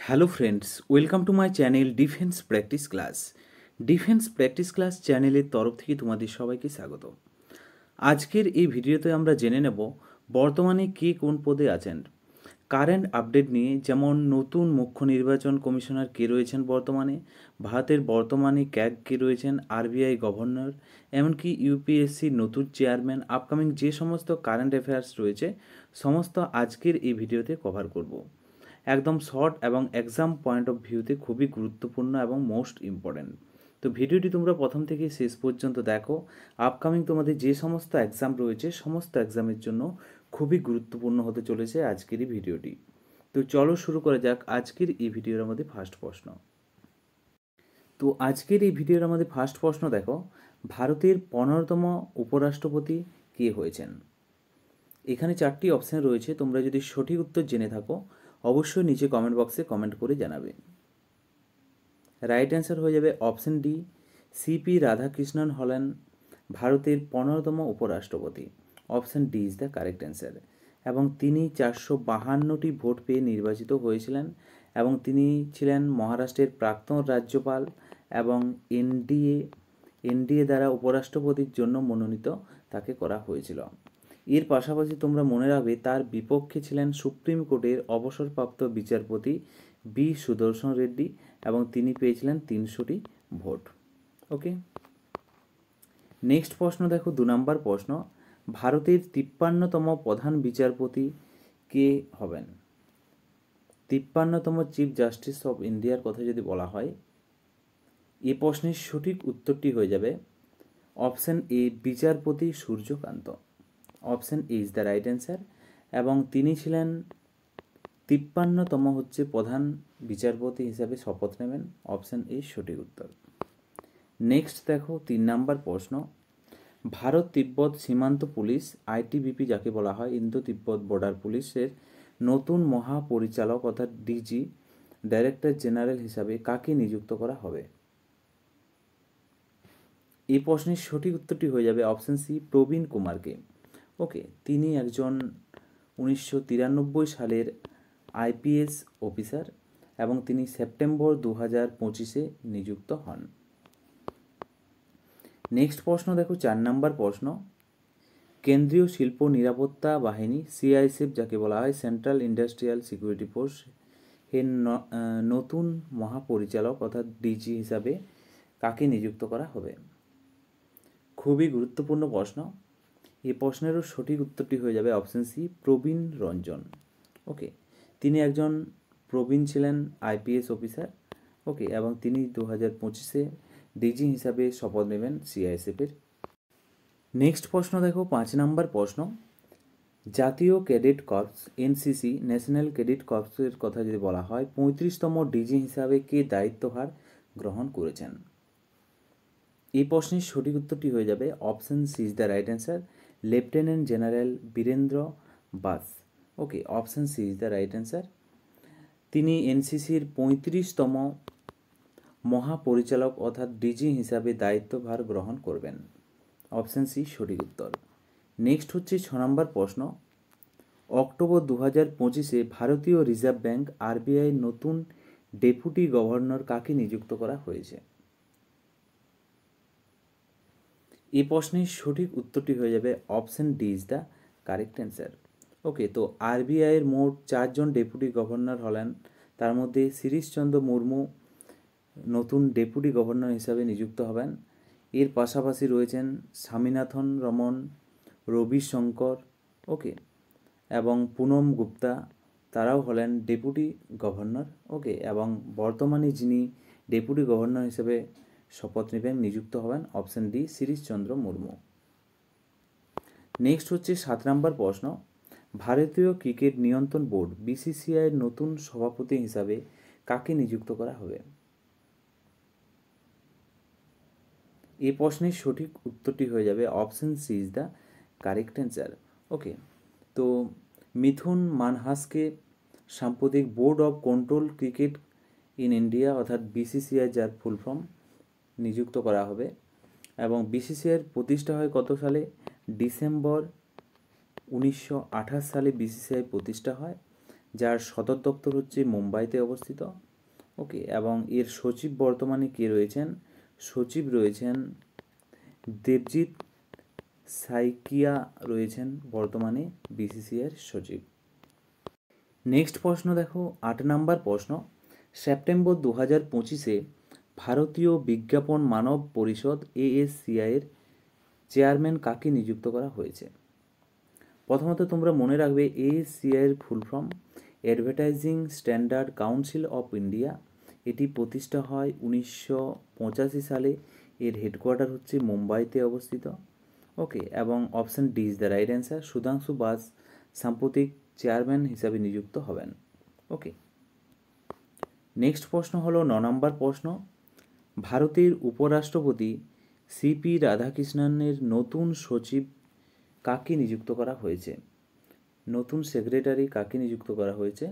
Hello friends, welcome to my channel defence practice class. Defence practice class চ্যানেলের তরফ থেকে তোমাদের সবাইকে স্বাগত। আজকের এই ভিডিওতে আমরা জেনে নেব বর্তমানে কে কোন পদে আছেন, কারেন্ট আপডেট নিয়ে, যেমন নতুন মুখ্য নির্বাচন কমিশনার কে রয়েছেন বর্তমানে, ভারতের বর্তমানে ক্যাগ কে রয়েছেন, আরবিআই গভর্নর, এমনকি ইউপিএসসির নতুন চেয়ারম্যান, আপকামিং যে সমস্ত কারেন্ট অ্যাফেয়ার্স রয়েছে সমস্ত আজকের এই ভিডিওতে কভার করব। একদম শর্ট এবং এক্সাম পয়েন্ট অফ ভিউতে খুবই গুরুত্বপূর্ণ এবং মোস্ট ইম্পর্ট্যান্ট। তো ভিডিওটি তোমরা প্রথম থেকে শেষ পর্যন্ত দেখো। আপকামিং তোমাদের যে সমস্ত এক্সাম রয়েছে সমস্ত এক্সামের জন্য খুবই গুরুত্বপূর্ণ হতে চলেছে আজকের এই ভিডিওটি। তো চলো শুরু করা যাক আজকের এই ভিডিওর মধ্যে ফার্স্ট প্রশ্ন। তো আজকের এই ভিডিওর মধ্যে ফার্স্ট প্রশ্ন দেখো, ভারতের 15তম উপরাষ্ট্রপতি কে হয়েছেন? এখানে 4টি অপশান রয়েছে, তোমরা যদি সঠিক উত্তর জেনে থাকো অবশ্যই নিচে কমেন্ট বক্সে কমেন্ট করে জানাবে। রাইট অ্যান্সার হয়ে যাবে অপশন ডি, সিপি রাধাকৃষ্ণন হলেন ভারতের 15তম উপরাষ্ট্রপতি। Option D is the correct answer. এবং তিনি 452টি ভোট পেয়ে নির্বাচিত হয়েছিলেন এবং তিনি ছিলেন মহারাষ্ট্রের প্রাক্তন রাজ্যপাল এবং এনডিএ দ্বারা উপরাষ্ট্রপতির জন্য মনোনীত তাকে করা হয়েছিল। এর পাশাপাশি তোমরা মনে রাখবে তার বিপক্ষে ছিলেন সুপ্রিম কোর্টের অবসরপ্রাপ্ত বিচারপতি বি সুদর্শন রেড্ডি এবং তিনি পেয়েছিলেন 300টি ভোট। ওকে, নেক্সট প্রশ্ন দেখো, 2 নম্বর প্রশ্ন, ভারতের 53তম প্রধান বিচারপতি কে হবেন? 53তম চিফ জাস্টিস অফ ইন্ডিয়ার কথা যদি বলা হয়, এই প্রশ্নের সঠিক উত্তরটি হয়ে যাবে অপশন এ, বিচারপতি Suryakant. Option A is the right answer. এবং তিনি ছিলেন 53তম প্রধান বিচারপতি হিসাবে শপথ নেবেন। অপশন এ সঠিক উত্তর। নেক্সট দেখো 3 নম্বর প্রশ্ন, ভারত তিব্বত সীমান্ত পুলিশ আইটিবিপি যাকে বলা হয়, ইন্দো তিব্বত বর্ডার পুলিশের নতুন মহাপরিচালক অর্থাৎ ডিজি, ডাইরেক্টর জেনারেল হিসাবে কাকে নিযুক্ত করা হবে? এই প্রশ্নের সঠিক উত্তরটি হয়ে যাবে অপশন সি, প্রবীণ কুমারকে। ওকে, তিনি একজন 1993 সালের আইপিএস অফিসার এবং তিনি সেপ্টেম্বর 2025 নিযুক্ত হন। নেক্সট প্রশ্ন দেখো 4 নম্বর প্রশ্ন, কেন্দ্রীয় শিল্প নিরাপত্তা বাহিনী সিআইএসএফ যাকে বলা হয়, সেন্ট্রাল ইন্ডাস্ট্রিয়াল সিকিউরিটি ফোর্স এর নতুন মহাপরিচালক অর্থাৎ ডিজি হিসাবে কাকে নিযুক্ত করা হবে? খুবই গুরুত্বপূর্ণ প্রশ্ন। এই প্রশ্নেরও সঠিক উত্তরটি হয়ে যাবে অপশন সি, প্রবীণ রঞ্জন। ওকে, তিনি একজন প্রবীণ ছিলেন আইপিএস অফিসার। ওকে, এবং তিনি 2025 ডিজি হিসাবে শপথ নেবেন সিআইএসএফের। নেক্সট প্রশ্ন দেখো 5 নম্বর প্রশ্ন, জাতীয় cadet corps NCC national cadet কর্পসের কথা যদি বলা হয়, 35তম ডিজি হিসাবে কে দায়িত্বভার গ্রহণ করেছেন? এই প্রশ্নের সঠিক উত্তরটি হয়ে যাবে option C is the right answer, lieutenant general Birendra Bas. Okay, option C is the right answer. তিনি এনসিসির 35তম মহাপরিচালক অর্থাৎ ডিজি হিসাবে দায়িত্বভার গ্রহণ করবেন। অপশন সি সঠিক উত্তর। নেক্সট হচ্ছে 6 নম্বর প্রশ্ন, অক্টোবর 2025 ভারতীয় রিজার্ভ ব্যাংক আরবিআই নতুন ডেপুটি গভর্নর কাকে নিযুক্ত করা হয়েছে? এই প্রশ্নের সঠিক উত্তরটি হয়ে যাবে option D is the correct answer. Okay, তো আরবিআইয়ের মোট 4 জন ডেপুটি গভর্নর হলেন, তার মধ্যে শিরিশচন্দ্র মুর্মু নতুন ডেপুটি গভর্নর হিসাবে নিযুক্ত হবেন। এর পাশাপাশি রয়েছেন স্বামীনাথন রমন, রবি শঙ্কর, ওকে, এবং পুনম গুপ্তা, তারাও হলেন ডেপুটি গভর্নর। ওকে, এবং বর্তমানে যিনি ডেপুটি গভর্নর হিসেবে শপথ নেবেন নিযুক্ত হবেন অপশন ডি, শিরিশচন্দ্র মুর্মু। নেক্সট হচ্ছে 7 নম্বর প্রশ্ন, ভারতীয় ক্রিকেট নিয়ন্ত্রণ বোর্ড বিসিসিআইয়ের নতুন সভাপতি হিসাবে কাকে নিযুক্ত করা হবে? এই প্রশ্নের সঠিক উত্তরটি হয়ে যাবে option C is the correct answer. Okay, তো মিথুন মানহাসকে সাম্প্রতিক board of control cricket in India অর্থাৎ বিসিসিআই যার ফুল ফর্ম নিযুক্ত করা হবে। এবং বিসিসিআইয়ের প্রতিষ্ঠা হয় কত সালে? ডিসেম্বর 1928 সালে বিসিসিআই প্রতিষ্ঠা হয়। যার সদর দপ্তর হচ্ছে মুম্বাইতে অবস্থিত। ওকে, এবং এর সচিব বর্তমানে কে রয়েছেন? সচিব রয়েছেন দেবজিৎ সাইকিয়া, রয়েছেন বর্তমানে বিসিসিআইয়ের সচিব। নেক্সট প্রশ্ন দেখো, 8 নম্বর প্রশ্ন। সেপ্টেম্বর 2025-এ ভারতীয় বিজ্ঞাপন মানব পরিষদ ASCI-এর চেয়ারম্যান কাকে নিযুক্ত করা হয়েছে? প্রথমত তোমরা মনে রাখবে ASCI-এর full form advertising standard council of India. এটি প্রতিষ্ঠা হয় 1985 সালে। এর হেডকোয়ার্টার হচ্ছে মুম্বাইতে অবস্থিত। ওকে, এবং option D is the right answer. Sudhanshu বাস সাম্প্রতিক চেয়ারম্যান হিসাবে নিযুক্ত হবেন। ওকে, নেক্সট প্রশ্ন হলো 9 নম্বর প্রশ্ন। ভারতের উপরাষ্ট্রপতি CP রাধাকৃষ্ণনের নতুন সচিব কাকে নিযুক্ত করা হয়েছে? নতুন সেক্রেটারি কাকে নিযুক্ত করা হয়েছে?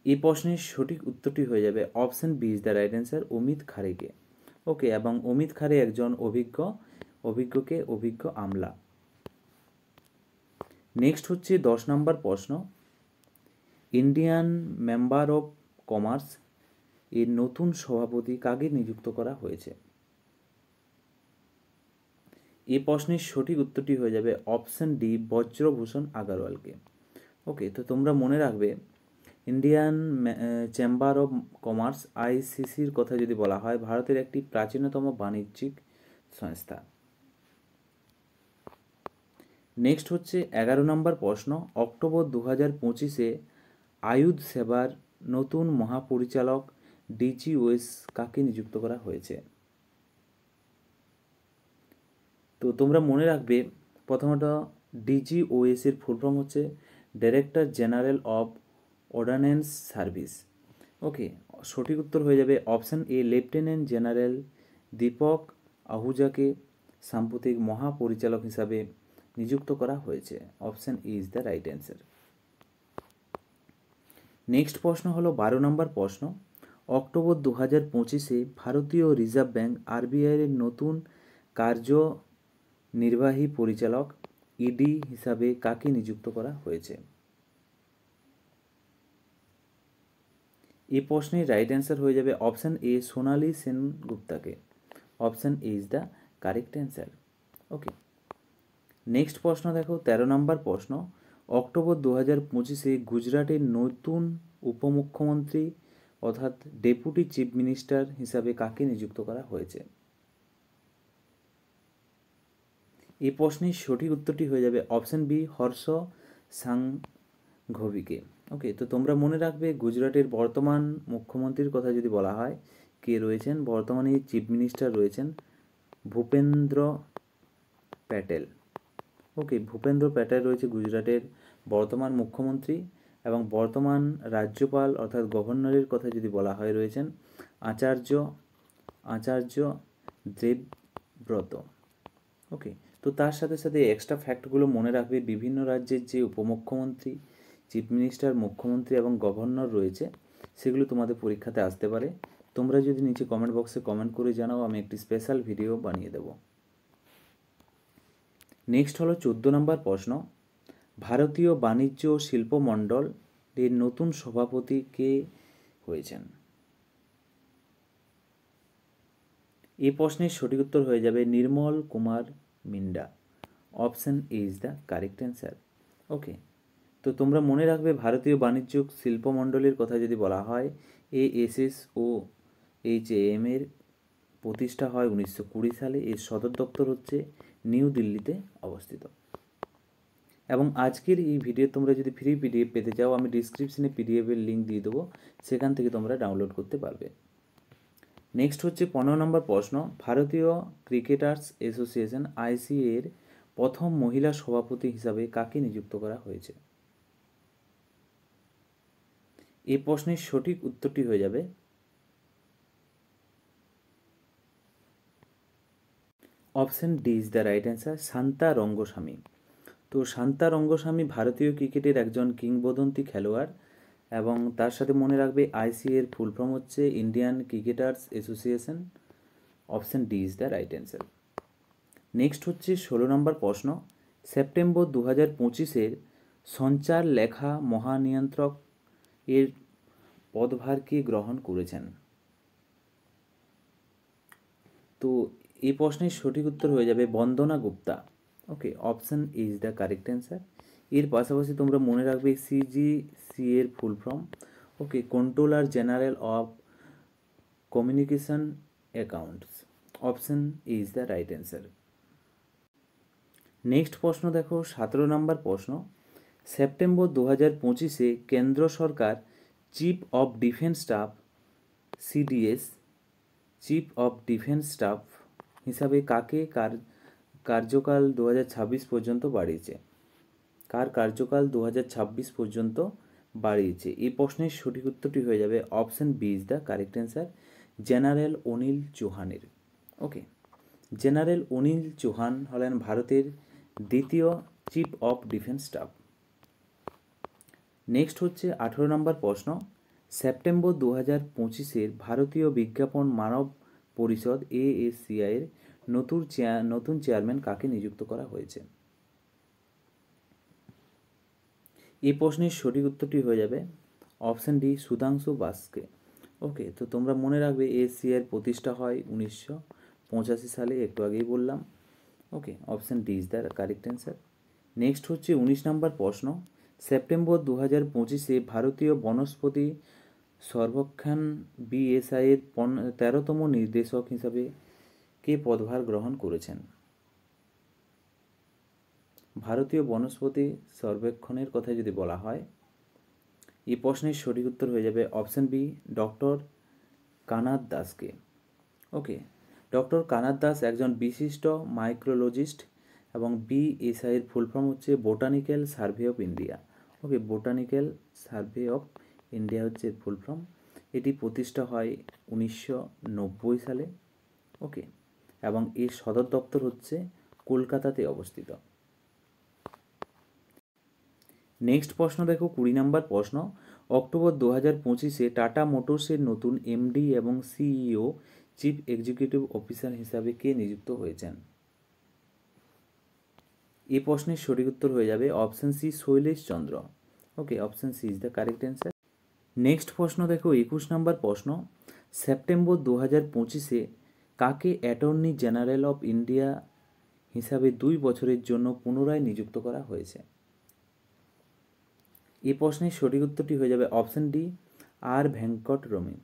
এই প্রশ্নের সঠিক উত্তরটি হয়ে যাবে option B is the right answer, Amit খারেকে। ওকে, এবং অমিত খারে একজন অভিজ্ঞ আমলা। নেক্সট হচ্ছে 10 নম্বর প্রশ্ন। ইন্ডিয়ান মেম্বার অফ কমার্স এর নতুন সভাপতি কাকে নিযুক্ত করা হয়েছে? এই প্রশ্নের সঠিক উত্তরটি হয়ে যাবে অপশন ডি, বজ্রভূষণ আগরওয়ালকে। ওকে, তো তোমরা মনে রাখবে ইন্ডিয়ান চেম্বার অফ কমার্স ICCর কথা যদি বলা হয়, ভারতের একটি প্রাচীনতম বাণিজ্যিক সংস্থা। নেক্সট হচ্ছে 11 নম্বর প্রশ্ন। অক্টোবর 2025-এ আয়ুধ সেবার নতুন মহাপরিচালক DGOS কাকে নিযুক্ত করা হয়েছে? তো তোমরা মনে রাখবে প্রথমত DGOS এর ফুল ফর্ম হচ্ছে director general of ordnance service. Okay, সঠিক উত্তর হয়ে যাবে option A, lieutenant general Deepak আহুজাকে সাম্প্রতিক মহাপরিচালক হিসাবে নিযুক্ত করা হয়েছে। Option E is the right answer. Next প্রশ্ন হলো 12 নম্বর প্রশ্ন। অক্টোবর 2025-এ ভারতীয় রিজার্ভ ব্যাঙ্ক RBI এর নতুন কার্যনির্বাহী পরিচালক ED হিসাবে কাকে নিযুক্ত করা হয়েছে? এই প্রশ্নের রাইট অ্যান্সার হয়ে যাবে অপশান এ, সোনালী সেনগুপ্তাকে। Option A is the correct answer. Okay, next প্রশ্ন দেখো 13 নম্বর প্রশ্ন। অক্টোবর 2025-এ গুজরাটের নতুন উপমুখ্যমন্ত্রী অর্থাৎ ডেপুটি চিফ মিনিস্টার হিসাবে কাকে নিযুক্ত করা হয়েছে? এই প্রশ্নের সঠিক উত্তরটি হয়ে যাবে অপশান বি, হর্ষ সাংঘভিকে। ওকে, তো তোমরা মনে রাখবে গুজরাটের বর্তমান মুখ্যমন্ত্রীর কথা যদি বলা হয়, কে রয়েছেন? বর্তমানে চিফ মিনিস্টার রয়েছেন ভূপেন্দ্র প্যাটেল। ওকে, ভূপেন্দ্র প্যাটেল রয়েছে গুজরাটের বর্তমান মুখ্যমন্ত্রী, এবং বর্তমান রাজ্যপাল অর্থাৎ গভর্নরের কথা যদি বলা হয় রয়েছেন আচার্য দেবব্রত। ওকে, তো তার সাথে সাথে এক্সট্রা ফ্যাক্টগুলো মনে রাখবে। বিভিন্ন রাজ্যের যে উপমুখ্যমন্ত্রী, চিফ মিনিস্টার, মুখ্যমন্ত্রী এবং গভর্নর রয়েছে, সেগুলো তোমাদের পরীক্ষাতে আসতে পারে। তোমরা যদি নিচে কমেন্ট বক্সে কমেন্ট করে জানাও, আমি একটি স্পেশাল ভিডিও বানিয়ে দেব। নেক্সট হলো 14 নম্বর প্রশ্ন। ভারতীয় বাণিজ্য ও শিল্প মণ্ডল এর নতুন সভাপতি কে হয়েছেন? এই প্রশ্নের সঠিক উত্তর হয়ে যাবে Nirmal Kumar Minda. Option A is the correct answer. Okay, তো তোমরা মনে রাখবে ভারতীয় বাণিজ্য শিল্প মণ্ডলের কথা যদি বলা হয়, ASSOHAM এর প্রতিষ্ঠা হয় 1920 সালে। এর সদর দপ্তর হচ্ছে নিউ দিল্লিতে অবস্থিত। এবং আজকের এই ভিডিও তোমরা যদি ফ্রি PDF পেতে চাও, আমি ডিসক্রিপশনে PDF-এর লিঙ্ক দিয়ে দেবো, সেখান থেকে তোমরা ডাউনলোড করতে পারবে। নেক্সট হচ্ছে 15 নম্বর প্রশ্ন। ভারতীয় ক্রিকেটার্স অ্যাসোসিয়েশন ICA এর প্রথম মহিলা সভাপতি হিসাবে কাকে নিযুক্ত করা হয়েছে? এই প্রশ্নের সঠিক উত্তরটি হয়ে যাবে option D is the right answer, Shanta Rangaswamy. তো শান্তা রঙ্গস্বামী ভারতীয় ক্রিকেটের একজন কিংবদন্তি খেলোয়াড়, এবং তার সাথে মনে রাখবে ICA এর ফুল ফর্ম হচ্ছে Indian cricketers association. Option D is the right answer. Next হচ্ছে 16 নম্বর প্রশ্ন। সেপ্টেম্বর 2025-এর সঞ্চার লেখা মহানিয়ন্ত্রক এর পদভার কে গ্রহণ করেছেন? তো এই প্রশ্নের সঠিক উত্তর হয়ে যাবে Vandana Gupta. Okay, option is the correct answer. এর পাশাপাশি তোমরা মনে রাখবে সিজিসি এর full form, okay, controller general of communication accounts. Option is the right answer. Next প্রশ্ন দেখো, 17 নম্বর প্রশ্ন। সেপ্টেম্বর 2025-এ কেন্দ্র সরকার chief of defence staff CDS chief of defence staff হিসাবে কাকে কার্যকাল 2026 পর্যন্ত বাড়িয়েছে? কার কার্যকাল 2026 পর্যন্ত বাড়িয়েছে? এই প্রশ্নের সঠিক উত্তরটি হয়ে যাবে option B is the correct answer, general Anil চৌহানের। ওকে, জেনারেল অনিল চৌহান হলেন ভারতের দ্বিতীয় chief of defence staff. Next হচ্ছে 18 নম্বর প্রশ্ন। সেপ্টেম্বর 2025-এর ভারতীয় বিজ্ঞাপন মানব পরিষদ ASCI এর নতুন চেয়ারম্যান কাকে নিযুক্ত করা হয়েছে? এই প্রশ্নের সঠিক উত্তরটি হয়ে যাবে অপশন ডি, সুধাংশু বাসকে। ওকে, তো তোমরা মনে রাখবে ASCI এর প্রতিষ্ঠা হয় 1985 সালে, একটু আগেই বললাম। Okay, option D is the correct answer. Next হচ্ছে 19 নম্বর প্রশ্ন। সেপ্টেম্বর 2025-এ ভারতীয় বনস্পতি সর্বেক্ষণ BSI এর 13তম নির্দেশক হিসাবে কে পদভার গ্রহণ করেছেন? ভারতীয় বনস্পতি সর্বেক্ষণের কথা যদি বলা হয়, এই প্রশ্নের সঠিক উত্তর হয়ে যাবে অপশন বি, ডক্টর কানাদ দাসকে। ওকে, ডক্টর কানাদ দাস একজন বিশিষ্ট মাইক্রোলজিস্ট এবং BSI এর ফুল ফর্ম হচ্ছে botanical survey of India. Okay, botanical survey of India হচ্ছে এর ফুল ফর্ম। এটি প্রতিষ্ঠা হয় 1990 সালে। ওকে, এবং এর সদর দপ্তর হচ্ছে কলকাতাতে অবস্থিত। নেক্সট প্রশ্ন দেখো, 20 নম্বর প্রশ্ন। অক্টোবর 2025-এ টাটা মোটরসের নতুন MD এবং CEO চিফ এক্সিকিউটিভ অফিসার হিসাবে কে নিযুক্ত হয়েছেন? এই প্রশ্নের সঠিক উত্তর হয়ে যাবে option C, Shailesh Chandra. Okay, option C is the correct answer. Next প্রশ্ন দেখো, 21 নম্বর প্রশ্ন। সেপ্টেম্বর 2025-এ কাকে অ্যাটর্নি জেনারেল অফ ইন্ডিয়া হিসাবে 2 বছরের জন্য পুনরায় নিযুক্ত করা হয়েছে? এই প্রশ্নের সঠিক উত্তরটি হয়ে যাবে অপশন ডি, আর ভেঙ্কট রমন।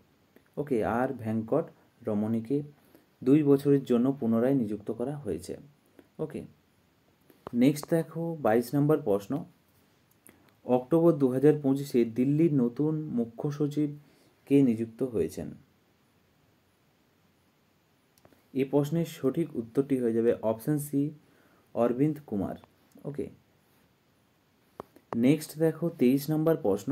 ওকে, আর ভেঙ্কট রমণীকে 2 বছরের জন্য পুনরায় নিযুক্ত করা হয়েছে। ওকে, নেক্সট দেখো 22 নম্বর প্রশ্ন। অক্টোবর 2025-এ দিল্লির নতুন মুখ্য সচিব কে নিযুক্ত হয়েছেন? এই প্রশ্নের সঠিক উত্তরটি হয়ে যাবে অপশন সি, অরবিন্দ কুমার। ওকে, নেক্সট দেখো 23 নম্বর প্রশ্ন।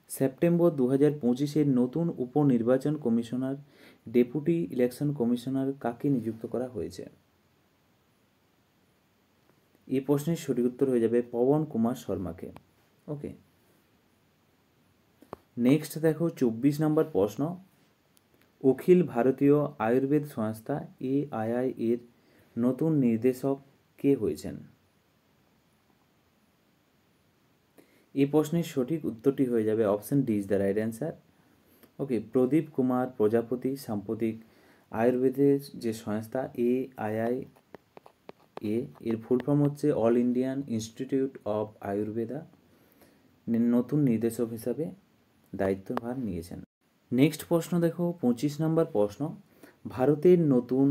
সেপ্টেম্বর 2025-এর নতুন উপনির্বাচন কমিশনার ডেপুটি ইলেকশন কমিশনার কাকে নিযুক্ত করা হয়েছে? এই প্রশ্নের সঠিক উত্তর হয়ে যাবে পবন কুমার শর্মাকে। ওকে, নেক্সট দেখো 24 নম্বর প্রশ্ন। অখিল ভারতীয় আয়ুর্বেদ সংস্থা AII এর নতুন নির্দেশক কে হয়েছেন? এই প্রশ্নের সঠিক উত্তরটি হয়ে যাবে option D is the right answer. Okay, Pradeep Kumar Prajapati সাম্প্রতিক আয়ুর্বেদের যে সংস্থা AII এর ফুল ফর্ম হচ্ছে all Indian institute of Ayurveda, নতুন নির্দেশক হিসাবে দায়িত্বভার নিয়েছেন। নেক্সট প্রশ্ন দেখো 25 নম্বর প্রশ্ন। ভারতের নতুন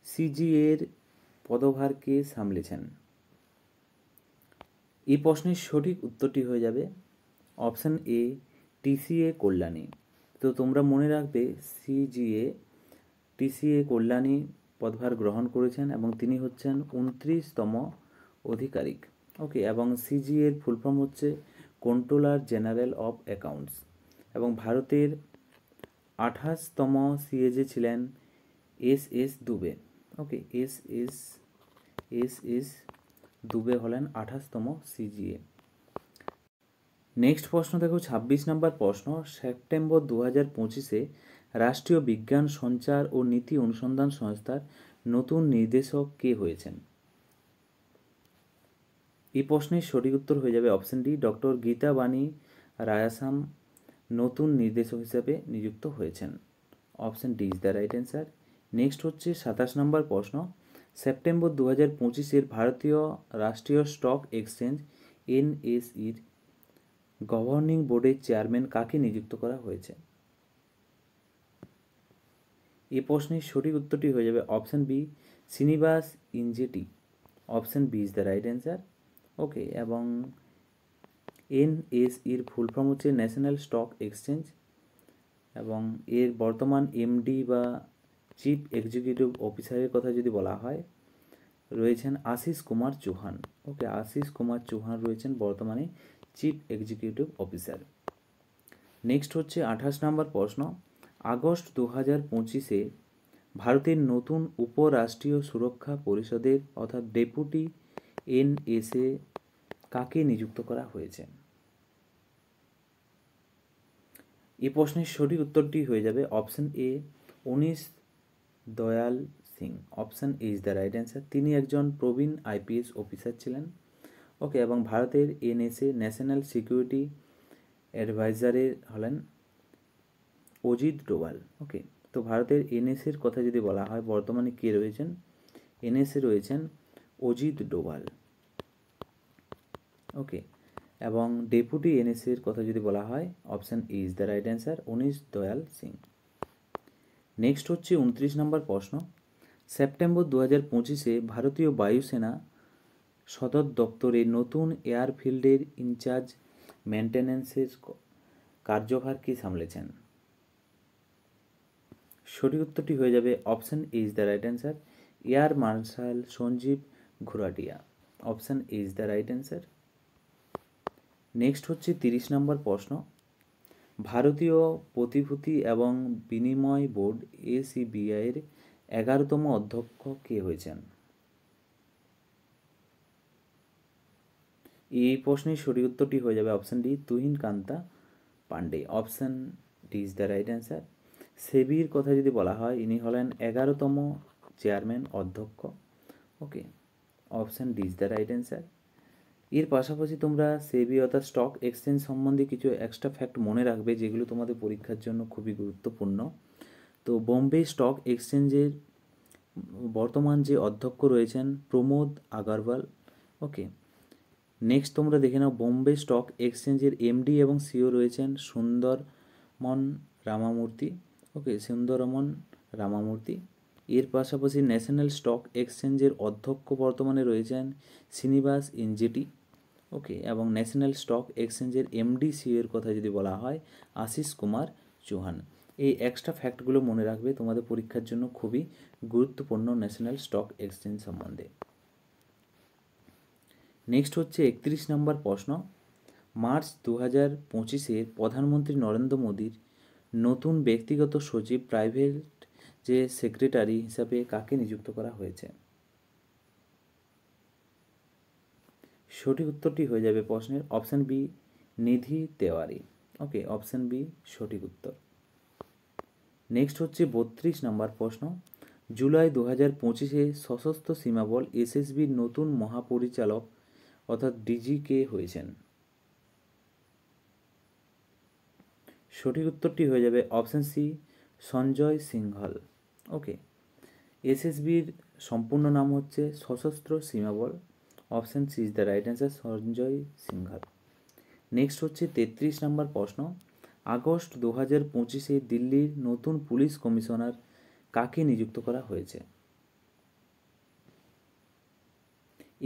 CGA-এর পদভার কে সামলেছেন? এই প্রশ্নের সঠিক উত্তরটি হয়ে যাবে অপশন এ, TCA কল্যাণী। তো তোমরা মনে রাখবে TCA কল্যাণী পদভার গ্রহণ করেছেন এবং তিনি হচ্ছেন 29তম আধিকারিক। ওকে, এবং CGA এর ফুল ফর্ম হচ্ছে কন্ট্রোলার জেনারেল অফ অ্যাকাউন্টস। এবং ভারতের 28তম CAG ছিলেন SS দুবে। ওকে, SS দুবে হলেন 28তম CGA। নেক্সট প্রশ্ন দেখো 26 নম্বর প্রশ্ন। সেপ্টেম্বর 2025-এ রাষ্ট্রীয় বিজ্ঞান সঞ্চার ও নীতি অনুসন্ধান সংস্থার নতুন নির্দেশক কে হয়েছেন? এই প্রশ্নের সঠিক উত্তর হয়ে যাবে অপশন ডি, ডক্টর গীতা বাণী রায়াসাম নতুন নির্দেশক হিসাবে নিযুক্ত হয়েছেন। Option D is the right answer. Next হচ্ছে 27 নম্বর প্রশ্ন, সেপ্টেম্বর 2025-এর ভারতীয় রাষ্ট্রীয় স্টক এক্সচেঞ্জ এনএসইর গভর্নিং বোর্ডের চেয়ারম্যান কাকে নিযুক্ত করা হয়েছে? এই প্রশ্নের সঠিক উত্তরটি হয়ে যাবে option B, Srinivas Injeti. Option B is the right answer. Okay, এবং এনএসইর ফুল ফর্ম হচ্ছে ন্যাশনাল স্টক এক্সচেঞ্জ, এবং এর বর্তমান এমডি বা চিফ এক্সিকিউটিভ অফিসারের কথা যদি বলা হয় রয়েছেন আশিস কুমার চৌহান। ওকে, আশিস কুমার চৌহান রয়েছেন বর্তমানে চিফ এক্সিকিউটিভ অফিসার। নেক্সট হচ্ছে 28 নম্বর প্রশ্ন, আগস্ট 2025-এ ভারতের নতুন উপরাষ্ট্রীয় সুরক্ষা পরিষদের অর্থাৎ ডেপুটি এনএসএ কাকে নিযুক্ত করা হয়েছে? এই প্রশ্নের সঠিক উত্তরটি হয়ে যাবে অপশন এ, উনিশ Dayal Singh. Option A is the right answer. তিনি একজন প্রবীণ আইপিএস অফিসার ছিলেন। ওকে, এবং ভারতের এনএসএ ন্যাশনাল সিকিউরিটি অ্যাডভাইজারের হলেন অজিত ডোভাল। ওকে, তো ভারতের এনএসএর কথা যদি বলা হয় বর্তমানে কে রয়েছেন? এনএসএ রয়েছেন অজিত ডোভাল। ওকে, এবং ডেপুটি এনএসএর কথা যদি বলা হয় option A is the right answer, উনিশ দয়াল সিং। নেক্সট হচ্ছে 29 নম্বর প্রশ্ন, সেপ্টেম্বর 2025-এ ভারতীয় বায়ুসেনা সদর দপ্তরে নতুন এয়ারফিল্ডের ইনচার্জ মেনটেন্যান্সের কার্যভার কে সামলেছেন? সঠিক উত্তরটি হয়ে যাবে option A is the right answer, air marshal Sanjeev Ghuratia. Option A is the right answer. Next হচ্ছে 30 নম্বর প্রশ্ন, ভারতীয় প্রতিভূতি এবং বিনিময় বোর্ড এসিবিআইয়ের 11তম অধ্যক্ষ কে হয়েছেন? এই প্রশ্নের সঠিক উত্তরটি হয়ে যাবে option D, Tuhin Kanta Pandey. Option D is the right answer. সেবির কথা যদি বলা হয় ইনি হলেন 11তম চেয়ারম্যান অধ্যক্ষ। Okay, option D is the right answer. এর পাশাপাশি তোমরা সেবি অর্থাৎ স্টক এক্সচেঞ্জ সম্বন্ধে কিছু এক্সট্রা ফ্যাক্ট মনে রাখবে যেগুলো তোমাদের পরীক্ষার জন্য খুবই গুরুত্বপূর্ণ। তো বোম্বে স্টক এক্সচেঞ্জের বর্তমান যে অধ্যক্ষ রয়েছেন প্রমোদ আগরওয়াল। ওকে, নেক্সট তোমরা দেখে নাও বোম্বে স্টক এক্সচেঞ্জের এমডি এবং সিও রয়েছেন সুন্দরমন রামামূর্তি। ওকে, সুন্দরমন রামামূর্তি। এর পাশাপাশি ন্যাশনাল স্টক এক্সচেঞ্জের অধ্যক্ষ বর্তমানে রয়েছেন শ্রীনিবাস ইনজেটি। ওকে, এবং ন্যাশনাল স্টক এক্সচেঞ্জের এমডি সিও এর কথা যদি বলা হয় আশিস কুমার চৌহান। এই এক্সট্রা ফ্যাক্টগুলো মনে রাখবে, তোমাদের পরীক্ষার জন্য খুবই গুরুত্বপূর্ণ ন্যাশনাল স্টক এক্সচেঞ্জ সম্বন্ধে। নেক্সট হচ্ছে 31 নম্বর প্রশ্ন, মার্চ 2025-এ প্রধানমন্ত্রী নরেন্দ্র মোদীর নতুন ব্যক্তিগত সচিব প্রাইভেট যে সেক্রেটারি হিসাবে কাকে নিযুক্ত করা হয়েছে? সঠিক উত্তরটি হয়ে যাবে প্রশ্নের অপশন বি, নিধি তেওয়ারি। ওকে, অপশন বি সঠিক উত্তর। নেক্সট হচ্ছে 32 নম্বর প্রশ্ন, জুলাই 2025-এ সশস্ত্র সীমাবল এসএসবির নতুন মহাপরিচালক অর্থাৎ ডিজি কে হয়েছেন? সঠিক উত্তরটি হয়ে যাবে option C, Sanjay Singhal. Okay, এসএসবির সম্পূর্ণ নাম হচ্ছে সশস্ত্র সীমাবল। Option C is the right answer, Sanjay Singhal. Next হচ্ছে 33 নম্বর প্রশ্ন, আগস্ট 2025-এ দিল্লির নতুন পুলিশ কমিশনার কাকে নিযুক্ত করা হয়েছে?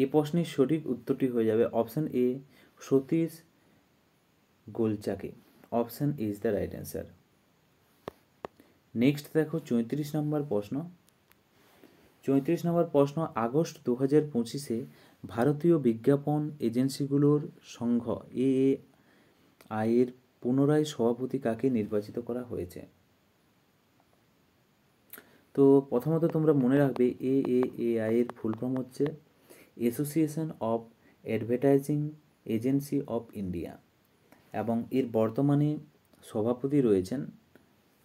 এই প্রশ্নের সঠিক উত্তরটি হয়ে যাবে অপশন এ, সতীশ গোলচাকে। Option is the right answer. Next দেখো 34 নম্বর প্রশ্ন, 34 নম্বর প্রশ্ন, আগস্ট 2025-এ ভারতীয় বিজ্ঞাপন এজেন্সিগুলোর সংঘ এএআই এর পুনরায় সভাপতি কাকে নির্বাচিত করা হয়েছে? তো প্রথমত তোমরা মনে রাখবে এএআই এর ফুল ফর্ম হচ্ছে association of advertising agency of India, এবং এর বর্তমানে সভাপতি রয়েছেন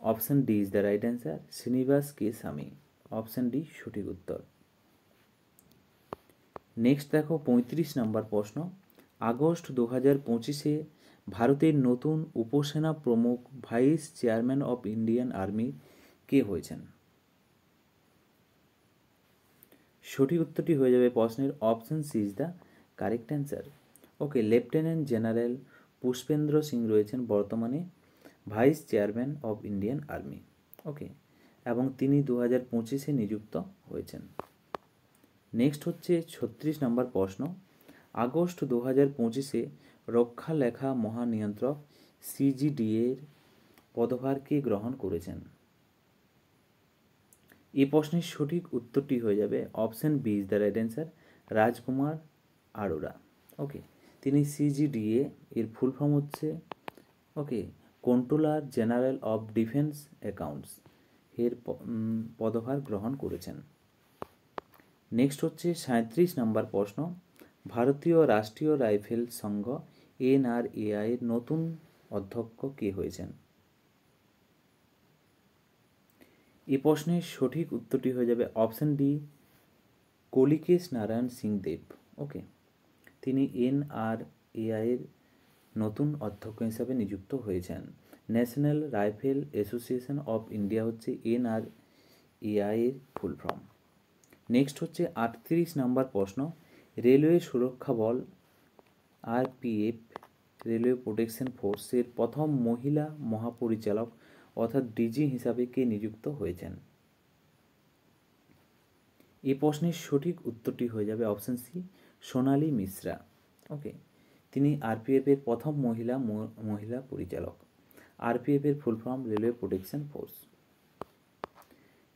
option D is the right answer, Srinivas K Swamy. Option D সঠিক উত্তর। নেক্সট দেখো 35 নম্বর প্রশ্ন, আগস্ট 2025-এ ভারতের নতুন উপসেনা প্রমুখ vice chairman of Indian army কে হয়েছেন? সঠিক উত্তরটি হয়ে যাবে প্রশ্নের option C is the correct answer. Okay, lieutenant general Pushpendra Singh রয়েছেন বর্তমানে vice chairman of Indian army. Okay, এবং তিনি 2025-এ নিযুক্ত হয়েছেন। নেক্সট হচ্ছে 36 নম্বর প্রশ্ন, আগস্ট 2025-এ রক্ষা লেখা মহানিয়ন্ত্রক সিজিডিএর পদভার কে গ্রহণ করেছেন? এই প্রশ্নের সঠিক উত্তরটি হয়ে যাবে option B is the right answer, Rajkumar Arora. Okay, তিনি সিজিডিএ এর ফুল ফর্ম হচ্ছে okay controller general of defence accounts এর পদভার গ্রহণ করেছেন। নেক্সট হচ্ছে 37 নম্বর প্রশ্ন, ভারতীয় রাষ্ট্রীয় রাইফেল সংঘ NRAI এর নতুন অধ্যক্ষ কে হয়েছেন? এই প্রশ্নের সঠিক উত্তরটি হয়ে যাবে অপশন ডি, কলিকেশ নারায়ণ সিং দেব। ওকে, তিনি NRAI এর নতুন অধ্যক্ষ হিসাবে নিযুক্ত হয়েছেন। National rifle association of India হচ্ছে NRAI এর ফুল ফর্ম। নেক্সট হচ্ছে 38 নম্বর প্রশ্ন, রেলওয়ে সুরক্ষা বল RPF রেলওয়ে প্রোটেকশন ফোর্সের প্রথম মহিলা মহাপরিচালক অর্থাৎ ডিজি হিসাবে কে নিযুক্ত হয়েছেন? এই প্রশ্নের সঠিক উত্তরটি হয়ে যাবে অপশন সি, সোনালী মিশ্রা। ওকে, তিনি RPF এর প্রথম মহিলা পরিচালক। RPF এর full form railway protection force.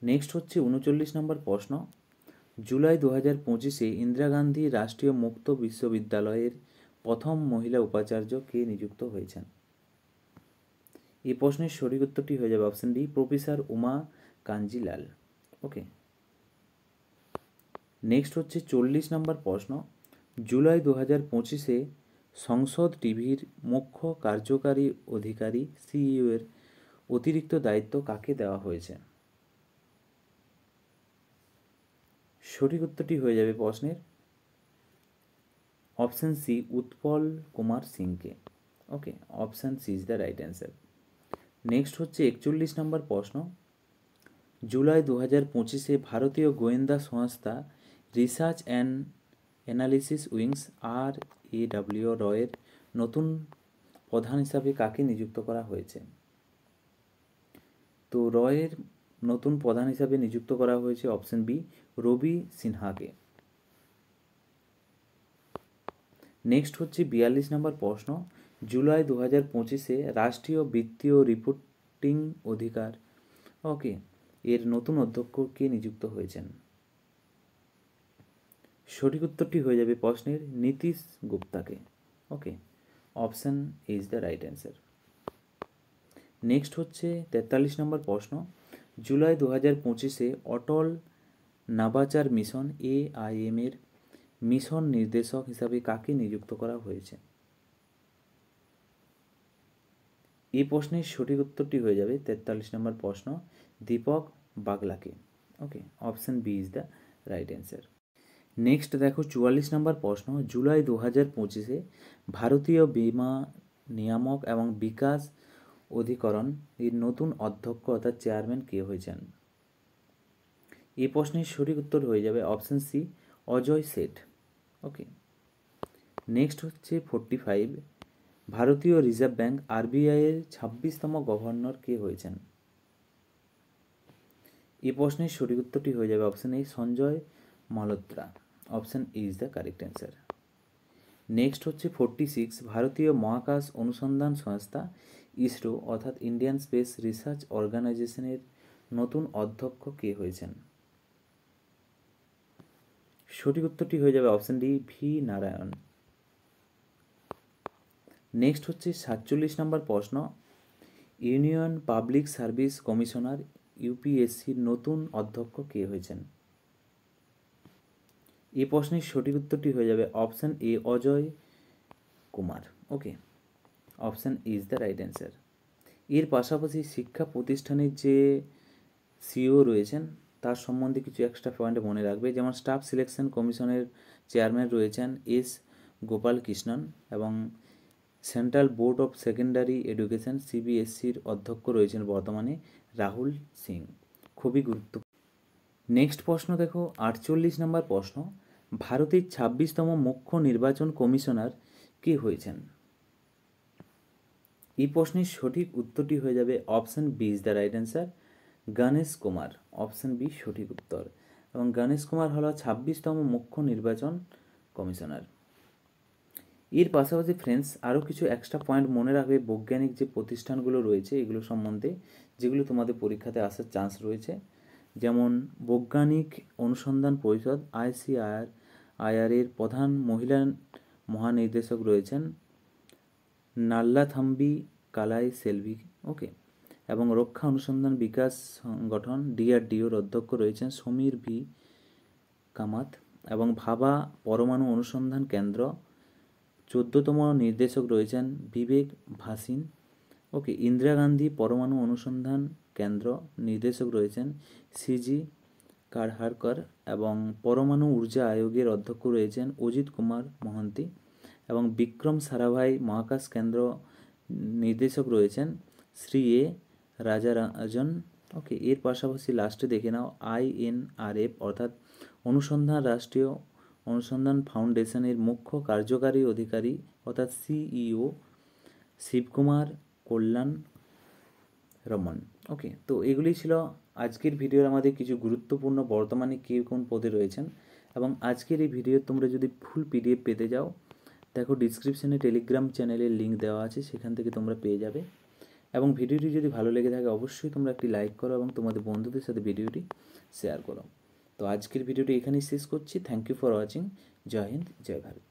Next হচ্ছে 39 নম্বর প্রশ্ন, জুলাই 2025-এ ইন্দিরা গান্ধী রাষ্ট্রীয় মুক্ত বিশ্ববিদ্যালয়ের প্রথম মহিলা উপাচার্য কে নিযুক্ত হয়েছেন? এই প্রশ্নের সঠিক উত্তরটি হয়ে যাবে option D, professor Uma Kanjilal. Okay, next হচ্ছে 40 নম্বর প্রশ্ন, জুলাই 2025-এ সংসদ টিভির মুখ্য কার্যকারী অধিকারী CEO এর অতিরিক্ত দায়িত্ব কাকে দেওয়া হয়েছে? সঠিক উত্তরটি হয়ে যাবে প্রশ্নের অপশন সি, উৎপল কুমার সিংকে। Okay, option C is the right answer. Next হচ্ছে 41 নম্বর প্রশ্ন, জুলাই 2025-এ ভারতীয় গোয়েন্দা সংস্থা research and analysis wings RAW এর নতুন প্রধান হিসাবে কাকে নিযুক্ত করা হয়েছে? তো রয়ের নতুন প্রধান হিসাবে নিযুক্ত করা হয়েছে অপশন বি, রবি সিনহাকে। নেক্সট হচ্ছে 42 নম্বর প্রশ্ন, জুলাই 2025-এ রাষ্ট্রীয় বিত্তীয় রিপোর্টিং অধিকার ওকে এর নতুন অধ্যক্ষ কে নিযুক্ত হয়েছেন? সঠিক উত্তরটি হয়ে যাবে প্রশ্নের নীতিশ গুপ্তাকে। Okay, option is the right answer. Next হচ্ছে 43 নম্বর প্রশ্ন, জুলাই 2025-এ অটল নাবাচার মিশন AIM এর মিশন নির্দেশক হিসাবে কাকে নিযুক্ত করা হয়েছে? এই প্রশ্নের সঠিক উত্তরটি হয়ে যাবে 43 নম্বর প্রশ্ন, দীপক বাগলাকে। Okay, option B is the right answer. Next দেখো 44 নম্বর প্রশ্ন, জুলাই 2025-এ ভারতীয় বীমা নিয়ামক এবং বিকাশ অধিকরণ এর নতুন অধ্যক্ষ অর্থাৎ চেয়ারম্যান কে হয়েছেন? এই প্রশ্নের সঠিক উত্তর হয়ে যাবে অপশন সি, অজয় শেঠ। ওকে, নেক্সট হচ্ছে 45, ভারতীয় রিজার্ভ ব্যাংক RBI এর 26তম গভর্নর কে হয়েছেন? এই প্রশ্নের সঠিক উত্তরটি হয়ে যাবে option A, Sanjay Malhotra. Option A is the correct answer. Next হচ্ছে 46, ভারতীয় মহাকাশ অনুসন্ধান সংস্থা ISRO অর্থাৎ ইন্ডিয়ান স্পেস রিসার্চ অর্গানাইজেশনের নতুন অধ্যক্ষ কে হয়েছেন? সঠিক উত্তরটি হয়ে যাবে option D, V Narayan. Next হচ্ছে 47 নম্বর প্রশ্ন, ইউনিয়ন পাবলিক সার্ভিস কমিশনার UPSCর নতুন অধ্যক্ষ কে হয়েছেন? এই প্রশ্নের সঠিক উত্তরটি হয়ে যাবে option A, Ajay Kumar. Okay, option is the right answer. এর পাশাপাশি শিক্ষা প্রতিষ্ঠানের যে CEO রয়েছেন তার সম্বন্ধে কিছু এক্সট্রা পয়েন্ট মনে রাখবে, যেমন স্টাফ সিলেকশন কমিশনের চেয়ারম্যান রয়েছেন এস গোপাল কৃষ্ণন এবং central board of secondary education সিবিএসসির অধ্যক্ষ রয়েছেন বর্তমানে রাহুল সিং। খুবই গুরুত্বপূর্ণ। নেক্সট প্রশ্ন দেখো, 48 নম্বর প্রশ্ন, ভারতের 26তম মুখ্য নির্বাচন কমিশনার কে হয়েছেন? এই প্রশ্নের সঠিক উত্তরটি হয়ে যাবে option B is the right answer, Ganesh Kumar. Option B সঠিক উত্তর, এবং গণেশ কুমার হল 26তম মুখ্য নির্বাচন কমিশনার। এর পাশাপাশি ফ্রেন্ডস আরও কিছু এক্সট্রা পয়েন্ট মনে রাখবে বৈজ্ঞানিক যে প্রতিষ্ঠানগুলো রয়েছে এগুলো সম্বন্ধে, যেগুলো তোমাদের পরীক্ষাতে আসার চান্স রয়েছে। যেমন বৈজ্ঞানিক অনুসন্ধান পরিষদ ICAR এর প্রধান মহিলা মহানির্দেশক রয়েছেন নাল্লাথাম্বি কালাই সেলভি, ওকে। এবং রক্ষা অনুসন্ধান বিকাশ সংগঠন DRDOর অধ্যক্ষ রয়েছেন সমীর ভি কামাত। এবং ভাবা পরমাণু অনুসন্ধান কেন্দ্র 14তম নির্দেশক রয়েছেন বিবেক ভাসিন, ওকে। ইন্দিরা গান্ধী পরমাণু অনুসন্ধান কেন্দ্র নির্দেশক রয়েছেন CG কারহারকর। এবং পরমাণু ঊর্জা আয়োগের অধ্যক্ষ রয়েছেন অজিত কুমার মহান্তি। এবং বিক্রম সারাভাই মহাকাশ কেন্দ্র নির্দেশক রয়েছেন শ্রী এ রাজারাজন, ওকে। এর পাশাপাশি লাস্টে দেখে নাও INRF অর্থাৎ অনুসন্ধান রাষ্ট্রীয় অনুসন্ধান ফাউন্ডেশনের মুখ্য কার্যকারী অধিকারী অর্থাৎ CEO শিবকুমার কল্যাণ রমন, ওকে। তো এগুলি ছিল আজকের ভিডিওর আমাদের কিছু গুরুত্বপূর্ণ বর্তমানে কে কোন পদে রয়েছেন। এবং আজকের এই ভিডিও তোমরা যদি ফুল PDF পেতে যাও, দেখো ডিসক্রিপশনে টেলিগ্রাম চ্যানেলের লিঙ্ক দেওয়া আছে, সেখান থেকে তোমরা পেয়ে যাবে। এবং ভিডিওটি যদি ভালো লেগে থাকে অবশ্যই তোমরা একটি লাইক করো এবং তোমাদের বন্ধুদের সাথে ভিডিওটি শেয়ার করো। তো আজকের ভিডিওটি এখানেই শেষ করছি। Thank you for watching. জয় হিন্দ, জয় ভারত।